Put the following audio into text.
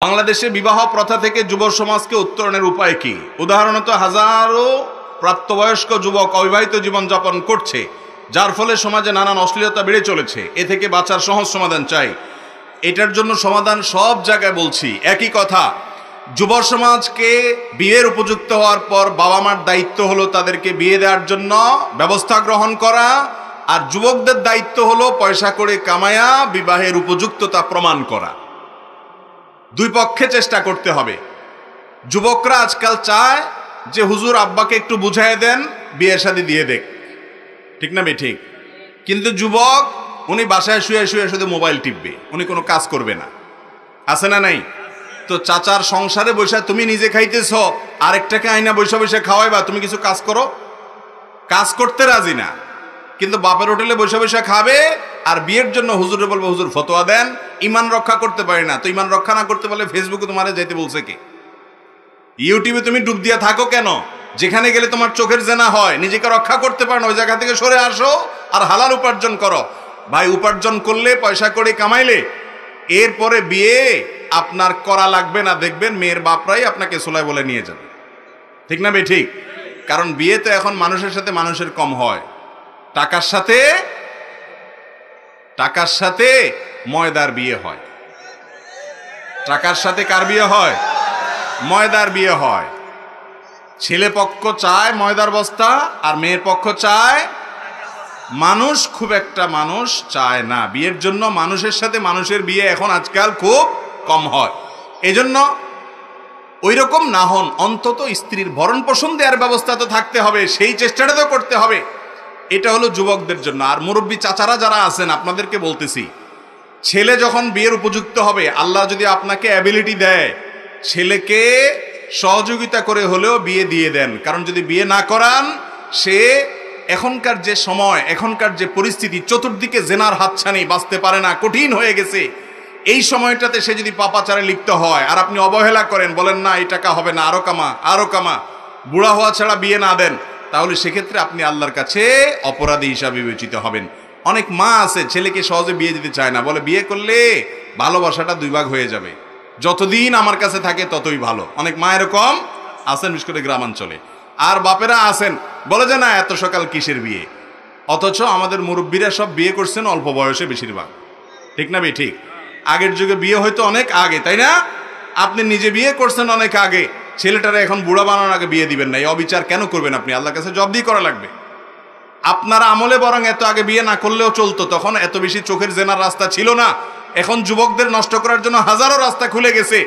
বাংলাদেশে বিবাহ প্রথা থেকে যুব সমাজকে উত্তরণের উপায় কি? উদাহরণত হাজারো প্রাপ্তবয়স্ক যুবক অবিবাহিত জীবনযাপন করছে, যার ফলে সমাজে নানান অশ্লীলতা বেড়ে চলেছে। এ থেকে বাঁচার সহজ সমাধান চাই। এটার জন্য সমাধান সব জায়গায় বলছি একই কথা। যুব সমাজকে বিয়ের উপযুক্ত হওয়ার পর বাবা মার দায়িত্ব হলো তাদেরকে বিয়ে দেওয়ার জন্য ব্যবস্থা গ্রহণ করা, আর যুবকদের দায়িত্ব হলো পয়সা করে কামায়া বিবাহের উপযুক্ততা প্রমাণ করা। দুই পক্ষে চেষ্টা করতে হবে। যুবকরা আজকাল চায় যে হুজুর আব্বাকে একটু বুঝাই দেন, বিয়ে শাদী দিয়ে দেখ, ঠিক না ঠিক? কিন্তু যুবক উনি বাসায় শুয়ে শুয়ে শুধু মোবাইল টিপবে, উনি কোনো কাজ করবে না। আছে না নাই? তো চাচার সংসারে বসে তুমি নিজে খাইতেছ, আরেকটাকে আইনা বসে বসে খাওয়াইবা, তুমি কিছু কাজ করো? কাজ করতে রাজি না, কিন্তু বাপের হোটেলে বসে বসে খাবে আর বিয়ের জন্য হুজুরে বলবো হুজুর ফতোয়া দেন। ইমান রক্ষা করতে পারি না, তো ইমান রক্ষা না করতে পারলে ফেসবুকে তোমার যেতে বলছে কে? ইউটিউবে তুমি ডুব দিয়া থাকো কেন? যেখানে গেলে তোমার চোখের জেনা হয়, নিজেকে রক্ষা করতে পারো না, ওই জায়গা থেকে সরে আসো আর হালাল উপার্জন করো। ভাই, উপার্জন করলে পয়সা করে কামাইলে এরপরে বিয়ে আপনার করা লাগবে না, দেখবেন মেয়ের বাপরাই আপনাকে সোলাই বলে নিয়ে যাবে, ঠিক না ঠিক? কারণ বিয়ে তো এখন মানুষের সাথে মানুষের কম হয়, টাকার সাথে ময়দার বিয়ে হয়। টাকার সাথে কার বিয়ে হয়? ময়দার বিয়ে হয়। ছেলে পক্ষ চায় ময়দার বস্তা, আর মেয়ের পক্ষ চায়। মানুষ খুব একটা মানুষ চায় না বিয়ের জন্য। মানুষের সাথে মানুষের বিয়ে এখন আজকাল খুব কম হয়। এজন্য ওই রকম না হন, অন্তত স্ত্রীর ভরণ পোষণ দেওয়ার ব্যবস্থা তো থাকতে হবে, সেই চেষ্টাটা তো করতে হবে। এটা হলো যুবকদের জন্য। আর মুরব্বী চাচারা যারা আছেন, আপনাদেরকে বলতেছি, ছেলে যখন বিয়ের উপযুক্ত হবে, আল্লাহ যদি আপনাকে অ্যাবিলিটি দেয়, ছেলেকে সহযোগিতা করে হলেও বিয়ে দিয়ে দেন। কারণ যদি বিয়ে না করান, সে এখনকার যে সময়, এখনকার যে পরিস্থিতি, চতুর্দিকে জেনার হাতছানি, বাঁচতে পারে না, কঠিন হয়ে গেছে। এই সময়টাতে সে যদি পাপাচারে লিপ্ত হয় আর আপনি অবহেলা করেন, বলেন না এই টাকা হবে না, আরো কামা, বুড়া হওয়া ছাড়া বিয়ে না দেন, তাহলে সেক্ষেত্রে আপনি আল্লাহর কাছে অপরাধী হিসাবে বিবেচিত হবেন। অনেক মা আছে ছেলেকে সহজে বিয়ে দিতে চায় না, বলে বিয়ে করলে ভালোবাসাটা দুই ভাগ হয়ে যাবে, যতদিন আমার কাছে থাকে ততই ভালো। অনেক মা এরকম আছেন, বিশেষ করে গ্রামাঞ্চলে। আর বাপেরা আছেন, বলে যে না এত সকাল কিসের বিয়ে। অথচ আমাদের মুরব্বীরা সব বিয়ে করছেন অল্প বয়সে বেশিরভাগ, ঠিক না ঠিক? আগের যুগে বিয়ে হয়তো অনেক আগে, তাই না? আপনি নিজে বিয়ে করছেন অনেক আগে, ছেলেটারা এখন বুড়া বানানোর আগে বিয়ে দিবেন না। এই অবিচার কেন করবেন আপনি? আল্লাহর কাছে জবাবদিহি করা লাগবে। আপনার আমলে বরং এত আগে বিয়ে না করলেও চলতো, তখন এত বেশি চোখের জেনার রাস্তা ছিল না। এখন যুবকদের নষ্ট করার জন্য হাজারো রাস্তা খুলে গেছে।